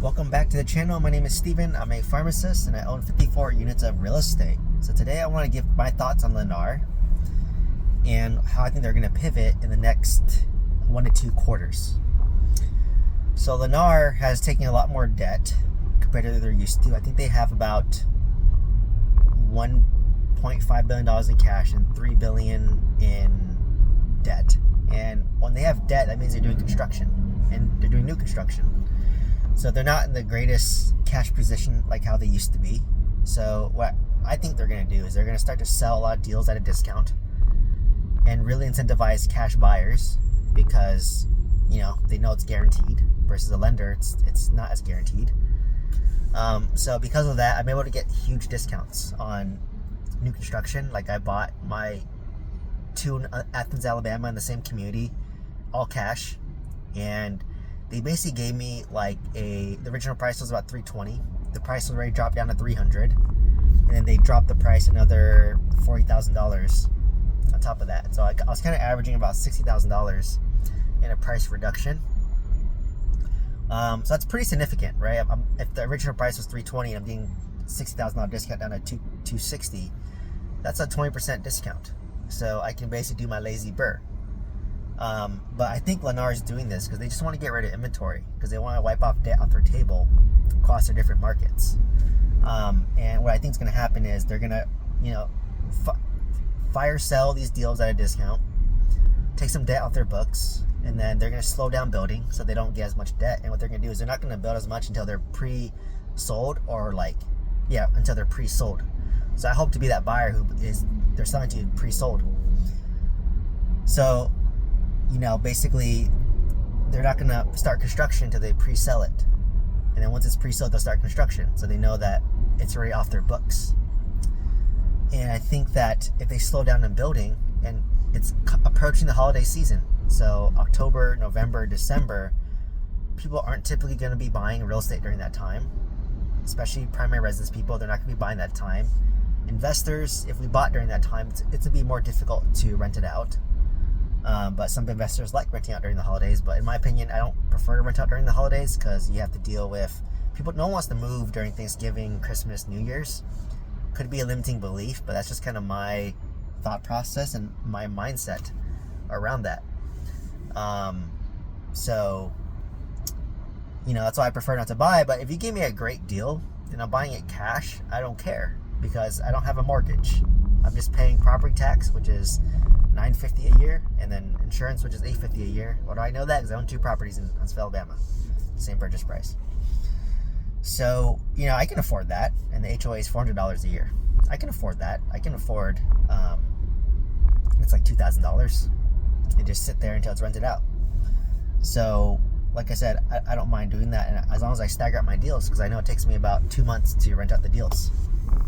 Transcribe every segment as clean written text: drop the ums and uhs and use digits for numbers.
Welcome back to the channel. My name is Steven. I'm a pharmacist and I own 54 units of real estate. So today I want to give my thoughts on Lennar and how I think they're going to pivot in the next 1 to 2 quarters. So Lennar has taken a lot more debt compared to what they're used to. I think they have about $1.5 billion in cash and $3 billion in debt. And when they have debt, that means they're doing construction and they're doing new construction. So they're not in the greatest cash position like how they used to be. So what I think they're going to do is they're going to start to sell a lot of deals at a discount and really incentivize cash buyers because, they know it's guaranteed versus a lender, it's not as guaranteed. So because of that, I'm able to get huge discounts on new construction. Like I bought my 2 in Athens, Alabama in the same community, all cash, and they basically gave me the original price was about $320. The price was already dropped down to $300, and then they dropped the price another $40,000 on top of that. So I was kind of averaging about $60,000 in a price reduction. So that's pretty significant, right? If the original price was $320 and I'm getting $60,000 discount down to $260, that's a 20% discount. So I can basically do my lazy burr. But I think Lennar is doing this because they just want to get rid of inventory because they want to wipe off debt off their table across their different markets. And what I think is going to happen is they're going to, fire sell these deals at a discount, take some debt off their books, and then they're going to slow down building so they don't get as much debt. And what they're going to do is they're not going to build as much until they're pre-sold until they're pre-sold. So I hope to be that buyer they're selling to pre-sold. So basically, they're not going to start construction until they pre-sell it. And then once it's pre-sold, they'll start construction. So they know that it's already off their books. And I think that if they slow down in building, and it's approaching the holiday season, so October, November, December, people aren't typically going to be buying real estate during that time, especially primary residence people. They're not going to be buying that time. Investors, if we bought during that time, it's going to be more difficult to rent it out. But some investors like renting out during the holidays. But in my opinion, I don't prefer to rent out during the holidays because you have to deal with people. No one wants to move during Thanksgiving, Christmas, New Year's. Could be a limiting belief, but that's just kind of my thought process and my mindset around that. So that's why I prefer not to buy. But if you give me a great deal and I'm buying it cash, I don't care because I don't have a mortgage. I'm just paying property tax, which is $950 a year, and then insurance, which is $850 a year. Why do I know that? Because I own 2 properties in Huntsville, Alabama, same purchase price. So I can afford that, and the HOA is $400 a year. I can afford that. I can afford it's like $2,000, and just sit there until it's rented out. So like I said, I don't mind doing that, and as long as I stagger out my deals, because I know it takes me about 2 months to rent out the deals.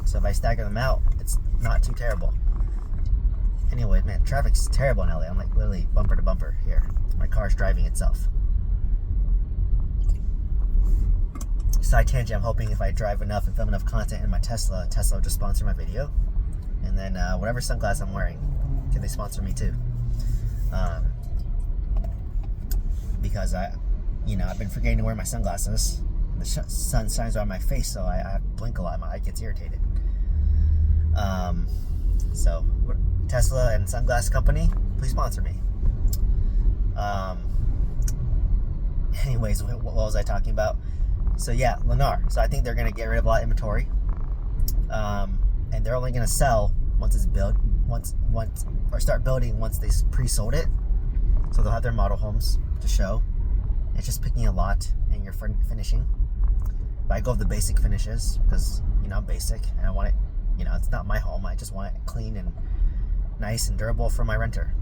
So if I stagger them out, it's not too terrible. Anyway, man, traffic's terrible in LA. I'm literally bumper to bumper here. My car's driving itself. Side tangent, I'm hoping if I drive enough and film enough content in my Tesla will just sponsor my video. And then whatever sunglasses I'm wearing, can they sponsor me too? Because I've been forgetting to wear my sunglasses. The sun shines on my face, so I have to blink a lot. My eye gets irritated. So Tesla and sunglass company, please sponsor me. Anyways, what was I talking about? So yeah, Lennar. So I think they're gonna get rid of a lot of inventory, and they're only gonna sell once it's built, or start building once they pre-sold it. So they'll have their model homes to show. It's just picking a lot and you're finishing. But I go with the basic finishes because I'm basic and I want it. It's not my home. I just want it clean and nice and durable for my renter.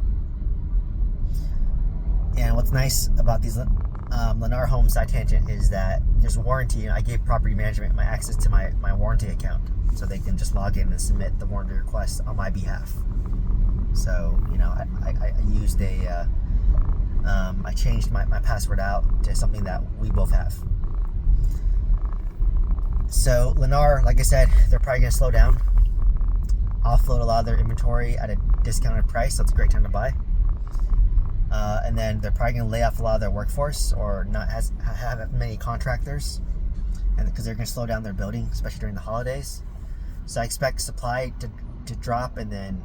And what's nice about these Lennar homes, side tangent, is that there's warranty. I gave property management my access to my warranty account, so they can just log in and submit the warranty request on my behalf. So I used I changed my password out to something that we both have. So Lennar, like I said, they're probably going to slow down, offload a lot of their inventory at a discounted price. That's a great time to buy. And then they're probably going to lay off a lot of their workforce or not have many contractors and because they're going to slow down their building, especially during the holidays. So I expect supply to drop, and then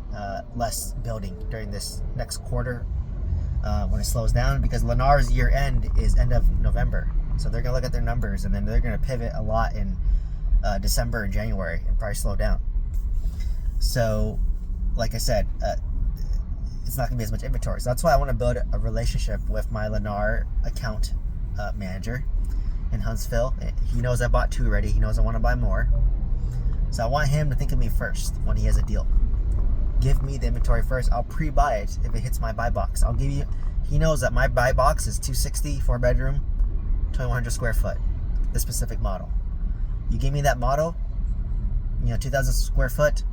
less building during this next quarter when it slows down, because Lennar's year end is end of November. So they're going to look at their numbers, and then they're going to pivot a lot in December and January and probably slow down. So, like I said, it's not going to be as much inventory. So that's why I want to build a relationship with my Lennar account manager in Huntsville. He knows I bought 2 already. He knows I want to buy more. So I want him to think of me first when he has a deal. Give me the inventory first. I'll pre-buy it if it hits my buy box. I'll give you. He knows that my buy box is 260, 4-bedroom, 2,100 square foot. This specific model. You give me that model, 2,000 square foot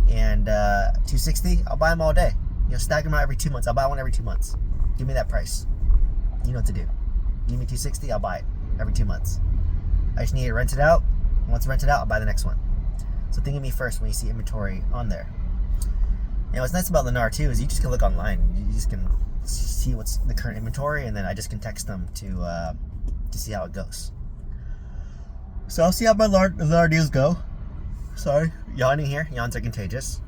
and 260. I'll buy them all day. Stagger them out every 2 months. I'll buy one every 2 months. Give me that price. You know what to do. Give me 260. I'll buy it every 2 months. I just need it rented out. Once rented out, I'll buy the next one. So think of me first when you see inventory on there. And what's nice about Lennar too is you just can look online. You just can see what's the current inventory, and then I just can text them to see how it goes. So I'll see how my Lennar deals go. Sorry, yawning here. Yawns are contagious.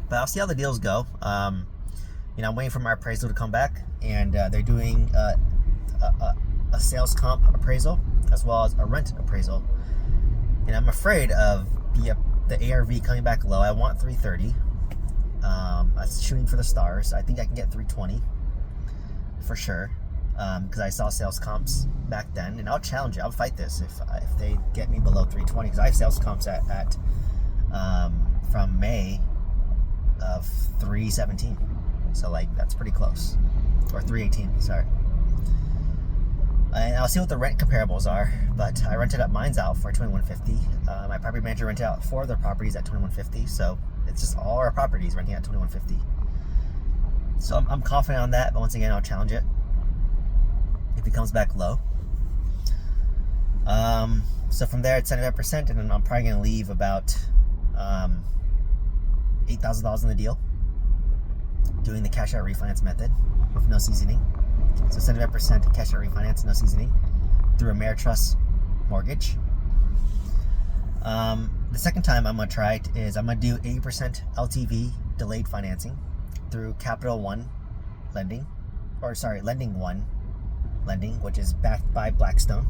But I'll see how the deals go. I'm waiting for my appraisal to come back, and they're doing a sales comp appraisal as well as a rent appraisal. And I'm afraid of the ARV coming back low. I want 330. I'm shooting for the stars. I think I can get 320 for sure, because I saw sales comps back then, and I'll challenge it. I'll fight this if they get me below 320, because I have sales comps at from May of 317. So that's pretty close, or 318. Sorry. And I'll see what the rent comparables are, but I rented mine's out for $2,150. My property manager rented out 4 of their properties at $2,150, so it's just all our properties renting at $2,150. So I'm confident on that, but once again, I'll challenge it if it comes back low. So from there, it's 75%, and then I'm probably going to leave about $8,000 in the deal, doing the cash out refinance method with no seasoning. So 75% cash out refinance, no seasoning, through a Ameritrust mortgage. The second time I'm going to try it is I'm going to do 80% LTV delayed financing through Capital One Lending, Lending One Lending, which is backed by Blackstone.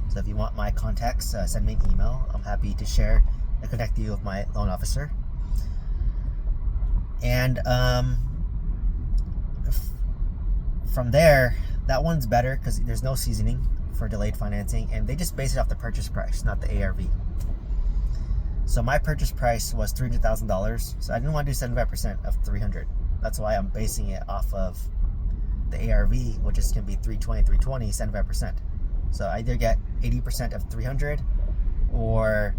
So if you want my contacts, send me an email. I'm happy to share and connect you with my loan officer. And from there, that one's better because there's no seasoning for delayed financing, and they just base it off the purchase price, not the ARV. So my purchase price was $300,000, so I didn't want to do 75% of 300. That's why I'm basing it off of the ARV, which is going to be 320, 75%. So I either get 80% of 300 or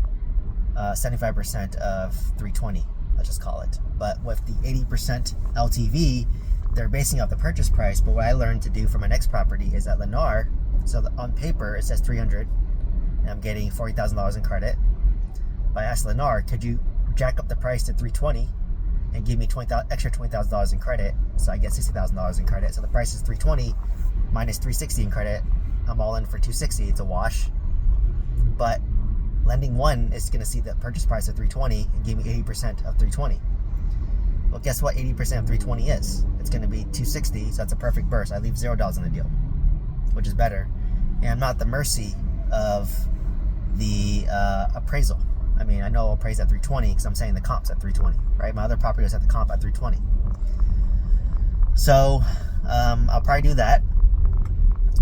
75% of 320, let's just call it. But with the 80% LTV, they're basing off the purchase price. But what I learned to do for my next property is at Lennar, so on paper it says 300, and I'm getting $40,000 in credit. But I asked Lennar, could you jack up the price to 320 and give me extra $20,000 in credit, so I get $60,000 in credit. So the price is 320 minus 360 in credit. I'm all in for 260. It's a wash. But Lending One is going to see the purchase price of 320 and give me 80% of 320. Well, guess what 80% of 320 is? It's going to be 260, so that's a perfect burst. I leave $0 in the deal, which is better. And I'm not at the mercy of the appraisal. I mean, I know I'll appraise at 320 because I'm saying the comp's at 320, right? My other property was at the comp at 320. So I'll probably do that.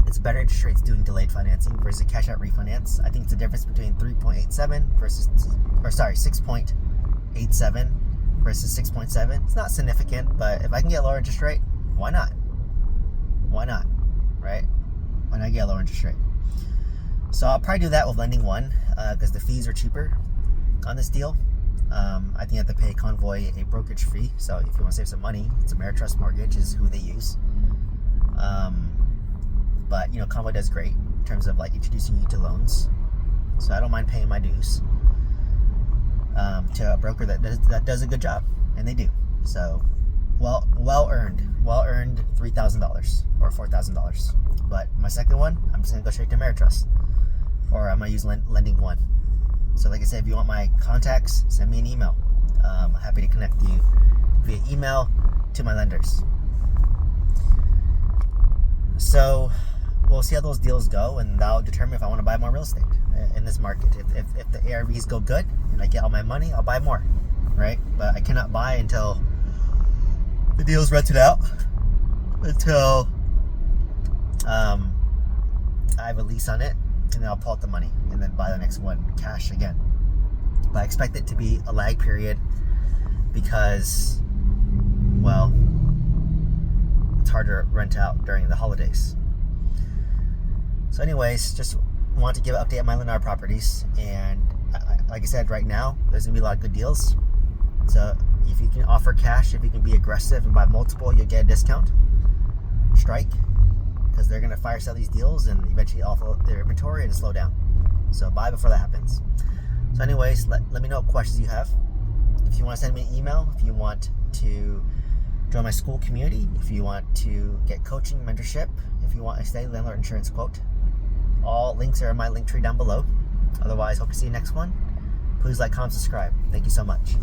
It's better interest rates doing delayed financing versus cash out refinance. I think it's the difference between 3.87 versus, 6.87 versus 6.7. It's not significant, but if I can get a lower interest rate, why not? Why not, right? Why not get a lower interest rate? So I'll probably do that with Lending One because the fees are cheaper on this deal. I think I have to pay Convoy a brokerage fee. So if you want to save some money, it's Ameritrust Mortgage is who they use. But Convoy does great in terms of introducing you to loans. So I don't mind paying my dues to a broker that does a good job, and they do. So well earned $3,000 or $4,000. But my second one, I'm just gonna go straight to Ameritrust. or I'm going to use Lending One. So like I said, if you want my contacts, send me an email. I'm happy to connect you via email to my lenders. So we'll see how those deals go, and that'll determine if I want to buy more real estate in this market. If the ARVs go good and I get all my money, I'll buy more, right? But I cannot buy until the deal's rented out, until I have a lease on it, and then I'll pull out the money and then buy the next one cash again. But I expect it to be a lag period because, well, it's hard to rent out during the holidays. So anyways, just want to give an update on my Lennar properties. And like I said, right now, there's going to be a lot of good deals. So if you can offer cash, if you can be aggressive and buy multiple, you'll get a discount. Strike. Because they're going to fire sell these deals and eventually offload their inventory and slow down. So buy before that happens. So anyways, let me know what questions you have. If you want to send me an email, if you want to join my school community, if you want to get coaching, mentorship, if you want a steady landlord insurance quote, all links are in my link tree down below. Otherwise, hope to see you next one. Please like, comment, subscribe. Thank you so much.